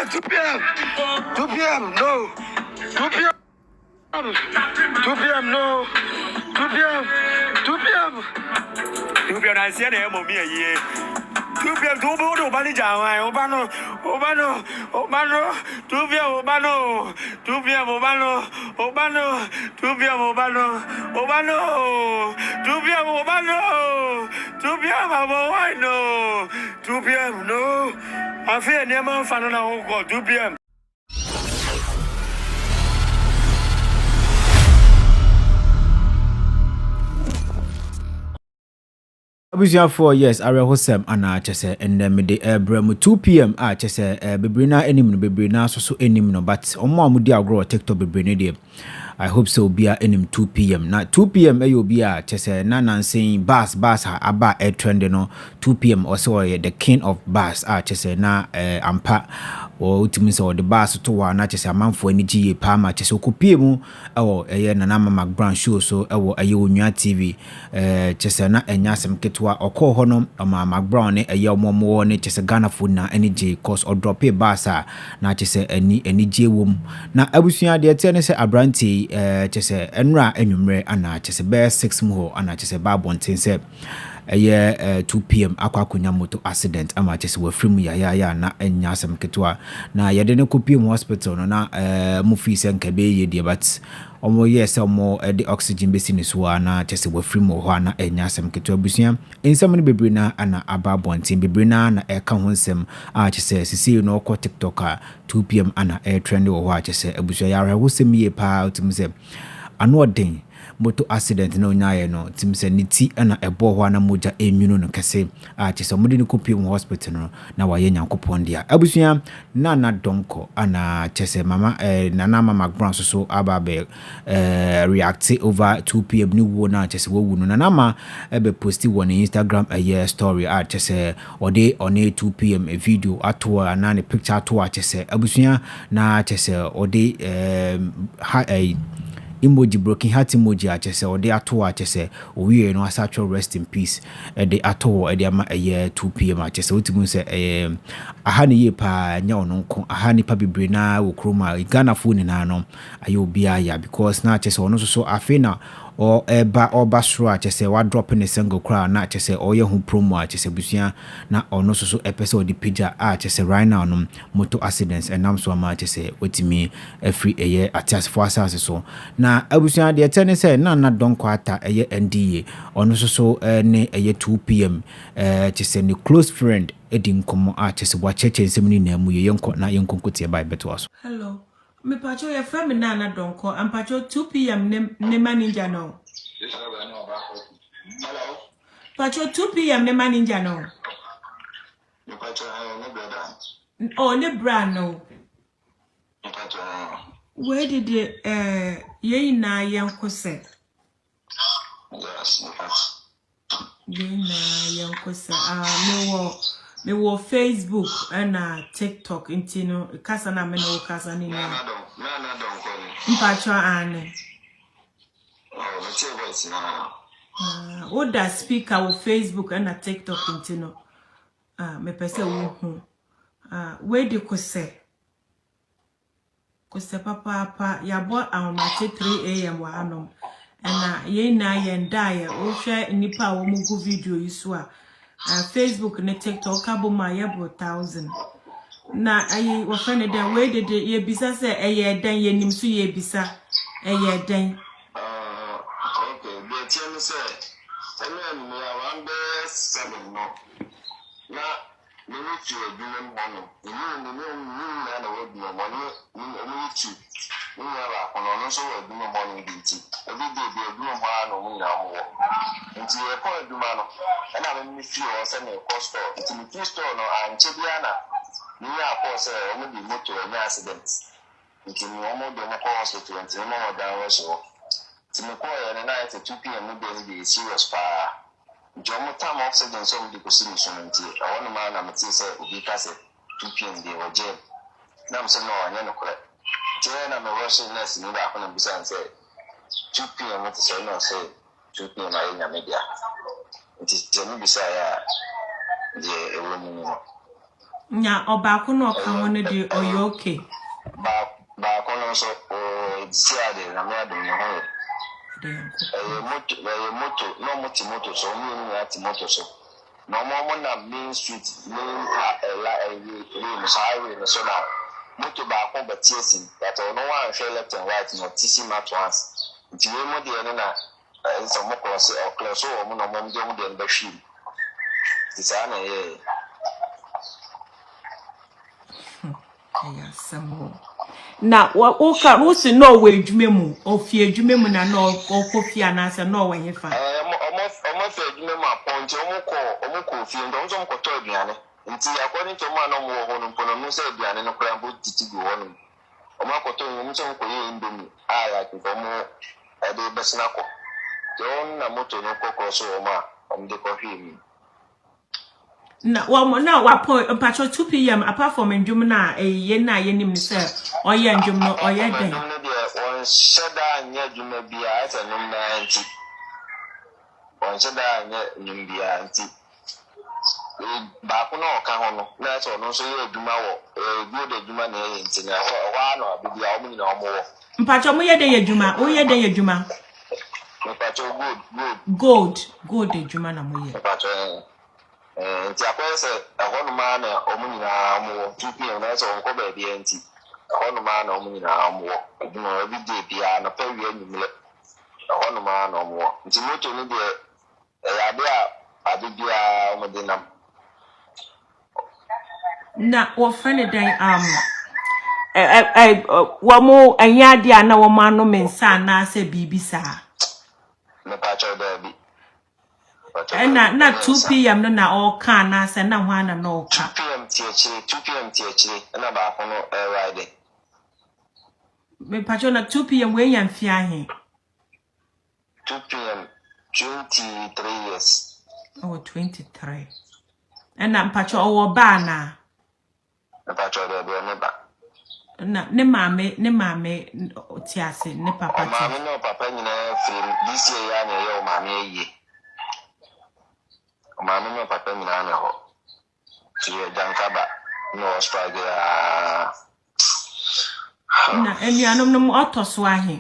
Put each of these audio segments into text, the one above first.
2 p.m. 2 p.m. No. 2 p.m. 2 p.m. No. 2 p.m. 2 p.m. 2 p.m. I see the mommy a year. 2 p.m. 2 p.m. Obano. 2 p.m. Obano. 2 p.m. Obano. 2 p.m. Obano. 2 p.m. Obano. 2 p.m. Why no? 2 p.m. No. I feel near my fan on 2 p.m. Abusia 4 years arehosem ana chese endemede ebrem 2 p.m. chese bebrina enim no bebrina so enim no but omo amudi agro TikTok bebrina de I hope so be enim 2 p.m. na 2 p.m. ayo be chese na nansen bass aba trend no 2 p.m. also the king of bass chese na ampa o utimi so the bass to wa na chese amanfo ani giye pa ma chese okopie mu ewo Nana Mcbrown show so ewo onua TV chese na enyasem ketwa okọ hono ama Mcbrown ne omomo ne chese Ghana phone na energy cause or drop bass na chese ani gie wom na abusua de tie ne se abranti chese enra enwumre ana chese be 6 mu ho ana chese ba bonten se 2 p.m. akwakonya moto accident ama chese wafrim ya na enyasem ketwa na yede ne kopie mu hospital no na mu fi se nkabe ye de but omo yes omo the oxygen besi ne so na chese wafrim ho ana enyasem ketwa busua ensam ne bebre na ana aba bonten bebre na eka ho nsem chese sisi no ko TikTok 2 p.m. ana trend ho chese abusua ya ho sem ye pa utimse ano den moto accident na onyaye no timse niti na ebo ho na moja enwunu no kese chese omode ne kopie mu hospital no na waye nyankopon dia abusua na donko ana chese mama Nana Mcbrown so ababe react over 2 p.m. ni wo na chese wo no Nana ebe posti won Instagram story chese ode on 2 p.m. a video ato na ne picture ato chese abusua na chese ode emoji broken heart emoji chese ode ato chese owie no asatro rest in peace de ato de ama 2 p.m. chese otimu se ahane ye pa nya ono nko ahane pa bebre na wokroma Ghana phone na no ayo bia ya because na chese ono so afena or oba sro chese wa drop in a single crowd na chese oye hu promo chese busua na ono so episode di pija chese right now no motor accidents and am so ama chese wetimi every atias for asase so na abusua de tene se na donko ata NDA ono so ne 2 p.m. chese ni close friend edi nkomo chese wa cheche nsemni na mu yenko na yenkonkotie by beto aso. Hello. Me pacho ye frame na donko am pacho 2 p.m. ne manager no. Hello. Pacho 2 p.m. ne manager no. Me pacho ne brother. Oh, ne brand no. Me pacho. Where did ye na yanko se? Yes, me pacho. Ye na yanko se. Me wo Facebook and TikTok intino kasa na me no kasa ni na donko ni mpacho ane me che voice na oda speaker wo Facebook and TikTok intino me pese wo hu we de ko se papa ya bo amache 3 am wa anom na ye na ye ndaye wo hwe nipa wo mu go video yiso Facebook ne TikTok aboma yebo 1000 na ayi wo fane den we de ye bisa se dan ye nim so ye bisa dan okay be tell se tell me around 7 no na me need to do them one you na we do money me to we are on so we do money dinti every day be do mo no mu na mo nti e ko aduma no na me feel o se me cost nti me store no anche bia na ni ya ko se o mo di motor na accident nti mo mo do mo ko hospital nti mo mo da wo so nti me ko ya na 2 p.m. no be serious pa jomo time oxygen so we go see me so nti I want man na me say obi ka se 2 p.m. dey oje na me say no anya no correct na me rushing nurse ni ba ko na bisa say 2 p.m. what say no say 2 p.m. I nya media nti jeni bisa ya je ewo ni no nya obaako no ka ho no de oyo okay ba kono so si ade na me ade no ho moto no moto so mi ni ati moto so no mo na main street main highway no so na moto ba ko batiesin that no one share left and right no tisi mat once nti we mo de na so mo cross o close so mo no mo de nda hwi tisa na ye ya samo na o ka wo si no we adwuma mu o fi adwuma mu na no o ko fi anasa no we hefa omo fi adwuma mu appoint omo ko fi ndo nso mo ko to aduane nti according to man no mo ho no pono no say aduane no kra bo titi go ho no omo ko to nso mo ko ye indomi ya ki ko mo e de besna ko don na moto no ko so omo de ko fi mi na wa point patcho 2 p.m. apart from ndwum na ye na ye nim se oye ndwum no oye den no de on sheda anya dwuma bia ata num na nti on sheda anya num bia nti ba ko no ka ho no na so no so ye dwuma wo good dwuma na ye nti na wa no bibia o mu nyina o mo wo patcho mo ye den ye dwuma o ye den ye dwuma patcho good dwuma na mo ye patcho nti akwese ahonuma na omunyina amuwo 2 p.m. na so onko ba bia nti ahonuma na omunyina amuwo no everyday bia na pawi anyumle ahonuma na omuwo nti moto ni de yade a bibia omodinam na wo friend den wo mo anyade ana wo ma no mensa na se bibisa na pacho da bi na 2 p.m. no na all can na se na hwa na no ka 2 p.m. tiachiri na ba ko no ride me pacho na 2 p.m. we yan fi ahe 2 p.m. 23 years 23 na pacho owo ba na pacho da bi ne ba na ne mame tiase ne papa ti mame no papa nyina fi this year ya na ye o mame yi mama no papa mi na ho ti jankaba no strike na enuanom no mo otoso ahe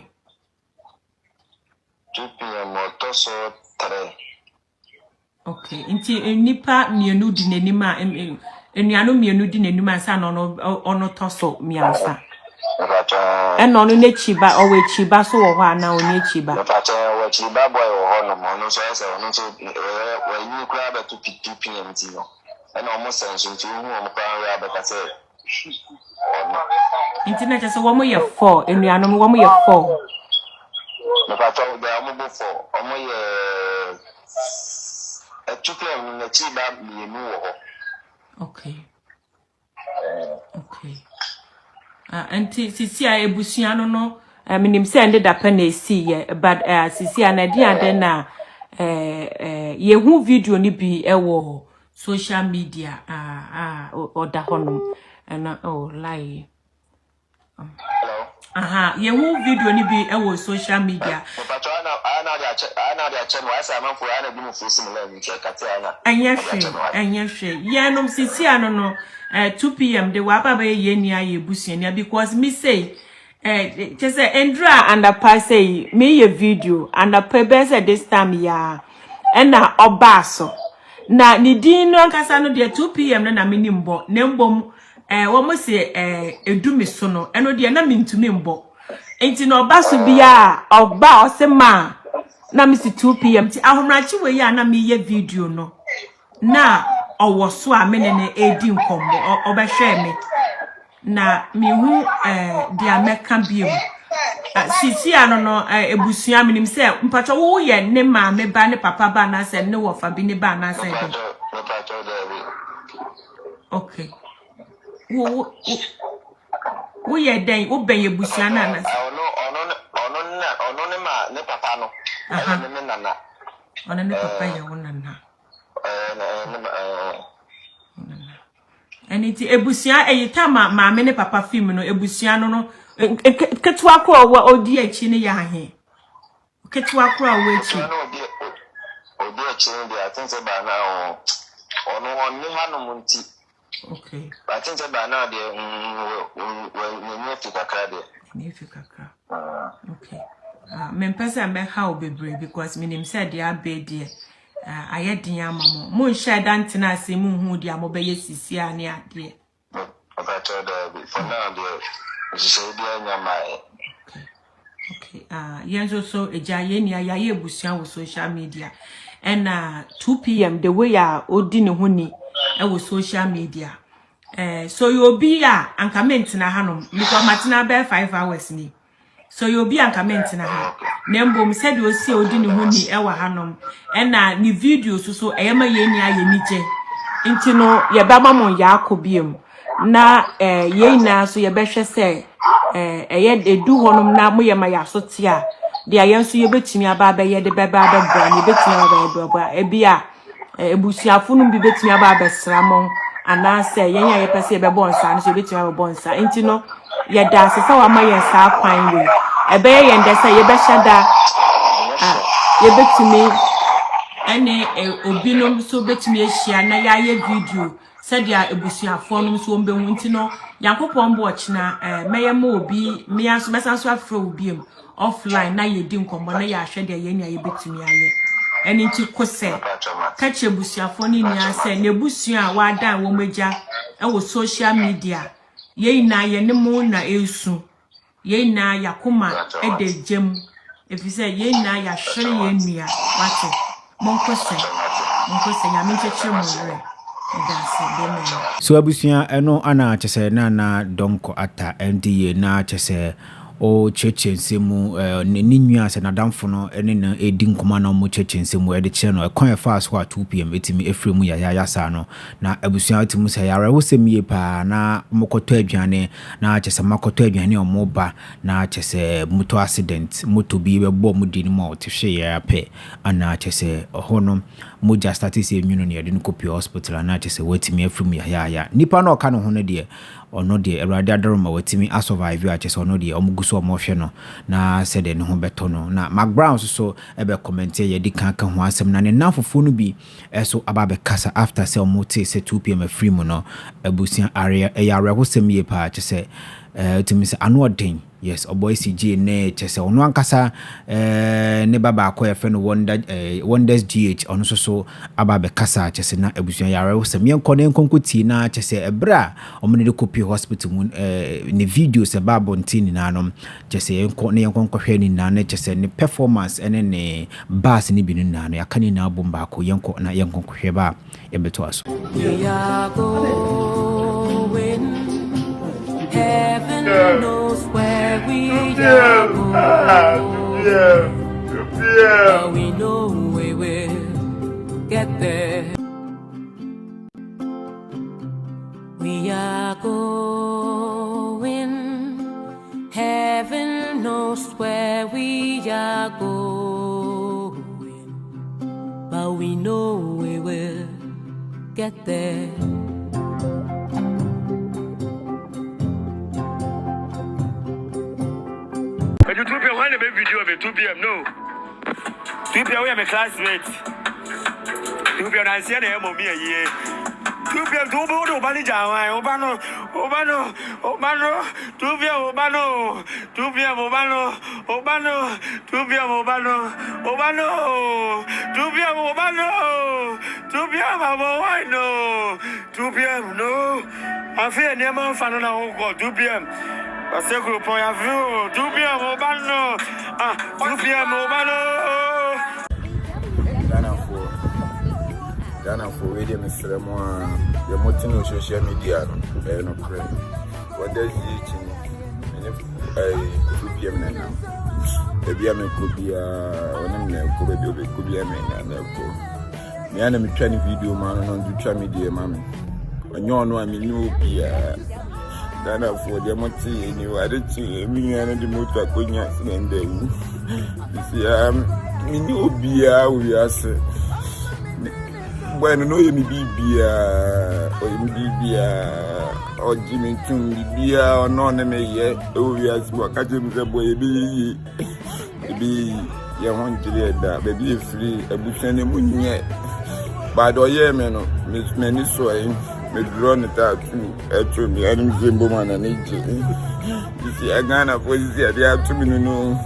2 p.m. otoso 3 okay nti nipa mienu di nanima enuanom mienu di nanima sa no ono toso miansa eno no nechiba o we chiba so wo ho na oni chiba pacha we chiba boy wo ho no mo no so ese ono so we yi kura ba 2 p.m. ti no eno mo sense nti hu mo kwa we abeka se nti na chese wo mo ye 4 enuanom wo mo ye 4 no pacha we mo bo 4 o mo ye 2 p.m. na chiba mienu wo ho okay anti sisi a ebusua no minim se ende da pa na esi ye but sisi a na di ade na ye hu video ni bi ewo social media oda hono na lie aha ye hu video ni bi ewo social media pacho ana dia chen wa sa man fu ana bi mu fu simula ni chekate ana anyehwe ye no sisi ano no 2 p.m. de wa baba ye ni aye busuania because me say just say Andra and a pa say me ye video and a pebe say this time ya na obaso na ni din no nkasa no de 2 p.m. na me nimbo na mbom wo mo se edumi so no eno de na me ntumi mbo enti na obaso bia oba osema na me si 2 p.m. ti ahomrachi we ya na me ye video no na owo so a menene edi nkombo obehwe me na mi hu di ameka biem sisi ano no ebusua minim se mpacho wo ye ne ma me ba ne papa ba na se ne wo fa bi ne ba na se de okay wo ye den wo ben ebusua na na ono ne ma ne papa no ne nana ono ne papa ye wo nana Aniti ebusia eyita ma me ne papa film no ebusia no ketwa kro wa odi achi ne ya he ketwa kro wa achi odi achi ne dia tense ba na ono onni hanu munti Okay. But I think about now the near to Kakra. Okay. Me pesa me how bebre because me nim said dia be there. Aye dia mamo. Mo share dɛnt na se mo hu dia mo be yesisi ane ade. Okay, for now the say dia nyama. Okay. Yenzo so eja ye nia ya ye busua wo social media. And 2 p.m. the way ya odi ne ho ni e wo social media. So you be ya anka mentina hanom because matina be 5 hours ni. So you be anka mentina ha. Nembom said you see odi ne ho ni e wa hanom. Na ni video so eyema ye ni aye ni je. Nti no ye ba mamon ya akobiem. Na ye na so ye be hwe se eye edu honom na moye ma ya so te a de ayenso ye betimi aba ba ye de beba abebra ni betimi aba bebra e bia ebusuafo no bi betimi aba abesramon ana se yen ya ye pese ye bebo nsa no so betimi aba bo nsa enti no ye da asesa wa ma ye nsa kwan we e be ye ndesa ye be hyada ye betimi ene obinom so betimi ehia na ya ye video sadia ebusuafo no so mbe hu enti no yakopon bo ochina meyema obi measo mesanso afro obiem offline na yedi nkombo na ya hwede ye nia ye betumi aye eni nti kose kache busuafo ni nia se na busua wa dan wo meja e wo social media ye ina ye ne mu na esu ye ina yakoma e de jem efise ye ina ya hwere ye nia wate monkose ya mencheche mo re. So abusia eno ana chese na donko ata NDA na chese o chechensemu ni nwa se na damfo no ene na edi nkoma na mo chechensemu e de che no e kon e fast kwa 2 pm etimi efremu ya sa no na abusia atimu se yare wo semie pa na mokoto aduane na chese makoto aduane o moba na chese moto accident moto bi be bo mudi ni mo otehwe ya pe ana chese hono moja status enwunu ne de kopi hospital na chese watimi efremu ya nipa na oka no ho ne de ono de erade adaroma watimi a survive a chese ono de omuguso omohwe no na sede ne ho beto no na Mcbrown so ebe comment ye di kan ho asem na ne nafofo no bi eso ababe kasa after say omote say 2 pm free mu no abusian area yare ho sem ye pa chese timi se ano den yes oboy CJ ne chese ono ankasa ne baba akoye fe no wonders GH ono so ababe kasa chese na abusian yare ho sem ye nkone nkonkoti na chese ebra omne de copy hospital mu ne videos babo ntini na no chese nkone nkonkohwe ni na ne chese ne performance ene ne bass ni bi ni na no yakani na bomba ako yenko na yenkonkohwe ba ebeto aso. Heaven knows where we are going. But we know we will get there. We are going. Heaven knows where we are going. But we know we will get there. But you 2 p.m. Why the video of 2 p.m. No. 2 p.m. we are my classmates. 2 p.m. I see the MOB a year. 2 p.m. 2 p.m. Obani Jawa, Obano. 2 p.m. Obano. 2 p.m. Obano. 2 p.m. Obano. 2 p.m. Obano. 2 p.m. Why no? 2 p.m. No. I feel near my fan on our 2 p.m. Parce que le point à vue, tout bien mon ballon, tout bien mon ballon. Ghana for radio Mr. Moa, the Motino social media, no pray. What does it and if 2 p.m. now? Maybe I could be could be a man and the enemy training video man on social media, mammy. And you know, I mean, you be Ghana for the Moti and you added to me and the motor going accident. You see, you be we are saying. When no you be or Jimmy Tung be or none may yet we as what catching the boy be your one that baby free a bush and a moon yet. But oh yeah, man, Miss Many so me draw the tattoo. Actually, me I didn't see woman and it. You see, I Ghana for this year. They have 2 million.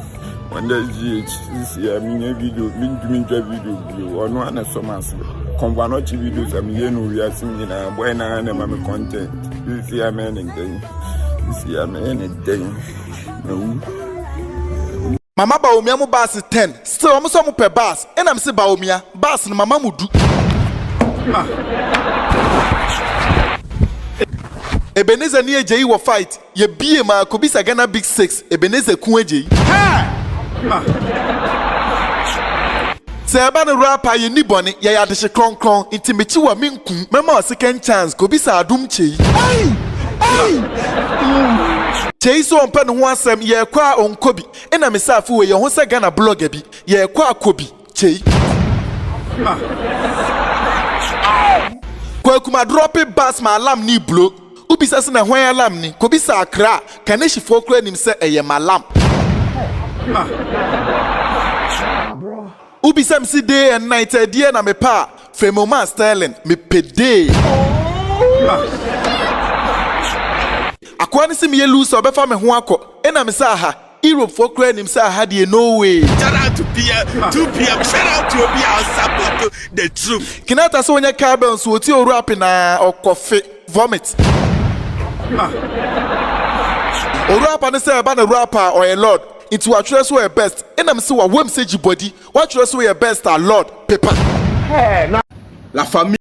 When the GH, this year, me video, me video, or no one so much. Convanochi videos, I'm here no we are singing. Boy, na na my content. This year, man, anything. This year, man, anything. No. Mama Baumia mu bass 10. Still almost some per bass. And I'm say Baumia bass and mama mu do. Ebenezer near Jay will fight. Ye be ma Kobisa Ghana Big 6. Ebenezer Kueji. Say about the rapper you need bonnet. Ye had the cron intimate wa minkum. Mama second chance Kobisa Adumchi. Chase on pen one ye kwa on Kobi. And I'm a safu ye won't say Ghana blogger be. Ye kwa Kobi. Che. Kwa kuma drop it bass my alarm ni blow. Ubisa sina when alarm ni. Kobisa akra. Kaneshi folklore him say a malam. Ubisa msi day and night idea na me pa. Femoma styling me pede. Akwani si me lose obefa me ho akọ ena me sa ha Europe for cry nim sa ha de no way. Shout out to 2 p.m. Shout out to Obi our support the truth. Kinata so nya carbon so oti oru api na okofe vomit. Oru apa ne say ba na rapper or a lord into a trust so best ena me say wa wem say body what trust so your best are lord paper. Hey, La famille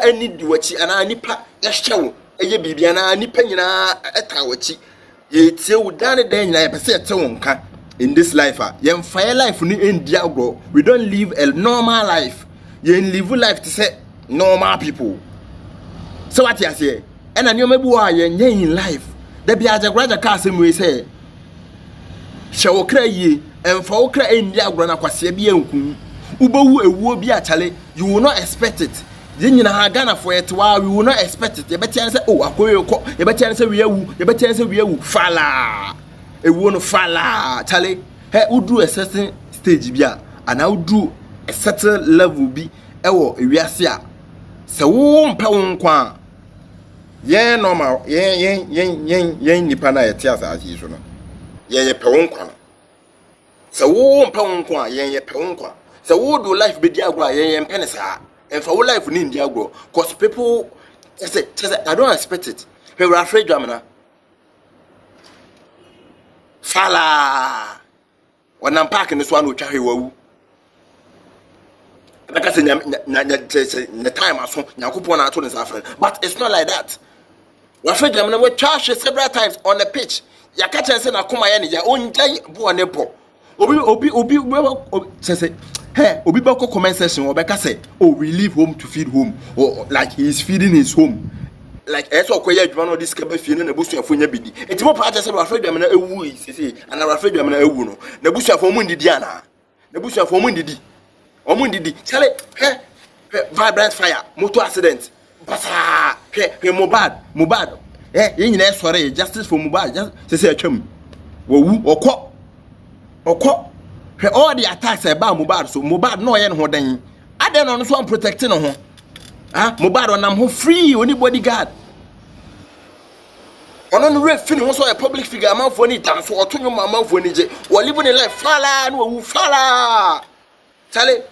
any wachi ana nipa yahyew eye bibia na nipa nyina eta wachi ye tie udane den nyina yepese ete wonka in this life ye fire life ni endi agro. We don't live a normal life. Ye live life to say normal people. So what you say and an yomebu wa ye in life there be ajagraja ka asem we say shewo kra yi emfa wo kra endi agro na kwase bia nku ubowu ewuo bi achale you will not expect it. Yina Ghana for it while we will not expect it. You better say, oh, Akoyo, you better say we are fala. A one fala, Charlie. Hey, who do a certain stage bia, and I would do a certain level be, we are here. So, won't pound qua. Yeah, normal, Nipana, tears as usual. Yeah, pound qua. So, won't pound qua, pound qua. So, who do life be diagra, and penisa? And for all life in India, because people say, I don't expect it. We were afraid, Jamana. Fala. When I'm parking this one, which I will. Because in the time I saw Nakupon, I told his friend. But it's not like that. We're afraid, Jamana, we charged several times on the pitch. Ya catch and send a Kumayani, your own day, Buanepo. Obi, say. Hey, Obibako comment section or Becca say, oh, we leave home to feed home, or like he's feeding his home. Like as well, one of this cabin feeling the bush of Funyabidi. It's more part of afraid I'm a woo, and I'm afraid I'm a woo. The bush of Mundi Diana, the bush of Mundi, or Mundi, tell it, hey, vibrant fire, motor accident, Bassa, hey, Mubad, eh, in sorry, justice for Mubad, just say a chum, or quo. All the attacks about Mubad, so Mubad no yen ho den. I don't know so I'm protecting no. Mubad on am free anybody guard. On the ref finish also a public figure amount for any time so to your mama for any or living a life fala no fala. Charlie.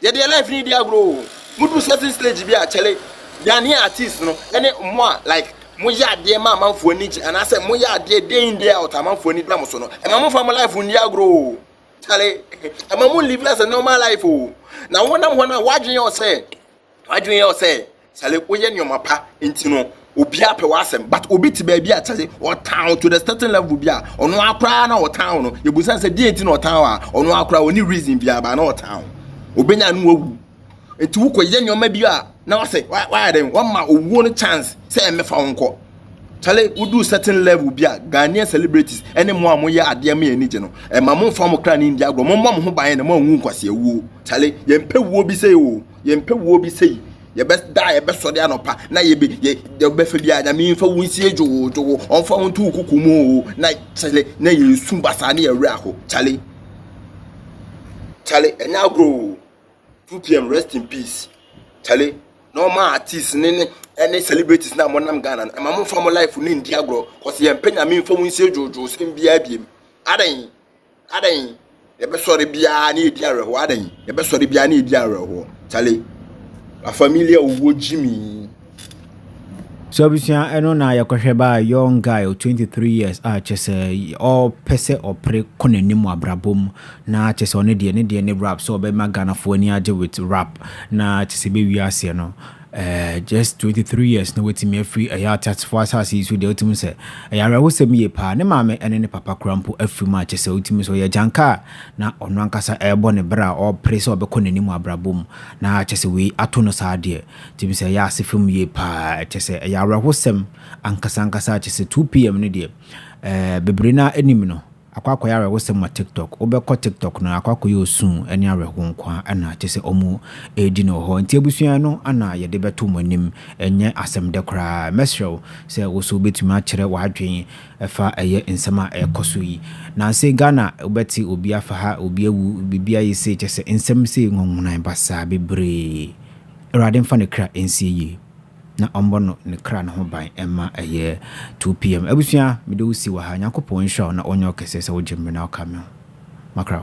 Your life need dia grow. mudu certain stage bi a chele yani artist no ene mo like mo ya de ma manfo ni and I say mo ya de day in day out manfo ni dra mo so no e ma mo fa mo life ni agro chale e ma mo live as a normal life o na wonam ho na wadwen yo say chale wo ye nyoma pa enti no obi apɛ wasɛm but obi te baabi a chale or town to the certain level bi a ɔno akra na o town no ye busan say dey enti no town a ɔno akra oni reason bi aba na o town obenya no wawu enti wo kɔ ye nyoma bi a na wase why dem one ma owo no chance say emefa wonko chale we do certain level bia Ghanaian celebrities ene mo amoye ade ma ani je no e ma mo fa mo kra ni India agro mo mo ho ban na mo hu nkwase awuo chale ye mpe wuo bi sei o ye mpe wuo bi sei ye best die ye best so de anopa na ye be ye be fa bia na mi fa wunsi ejowo on fa won tu kukumu o na chale na ye su basa na ye wra ho chale enya agro 2 p.m. rest in peace chale normal artists any celebrities na monam Ghana e ma mo fa mo life ni ndi agro cause ye mpenya me fa mo nsie jojo sim bia biem adan ye be sorry bia na edi areho adan ye be sorry bia na edi areho chale la familia wo Jimmy so bisia eno na yakohwe ba young guy of 23 years chese all pese or pre konanimu abrabom na chese one de ne rap so be ma Ghana fo ani age with rap na chese be wiase no just 23 years no wetimi afri aya tatfo asase so de otim se aya wo sem ye pa ne maame ene ne papa krampo afri ma chese otim so ye janka na ono ankasa ebo ne bra or pre so be konanimu abrabom na chese we ato no sa de tim se ya asefum ye pa chese aya rahosem ankasa chese 2 p.m. ne de bebrina enim no akwakọ ya rahosem ma TikTok obekọ TikTok no akwakọ yo sun eni areho nkwa ana chese omu edi no ho nti abusua no ana ye de beto monim enye asem de kra mesrew se wo so betuma kire wadwen efa eye nsema ekoso yi na se Ghana obeti obi afa ha obi ewu bibia yi se chese nsem se ngongunan basa bebre erade mfa ne kra ensie yi na ombono ne kra na ho ban ema eye 2 p.m. abusua me do si wa ha yakopon show na onyo kese se wo jemme na okame makra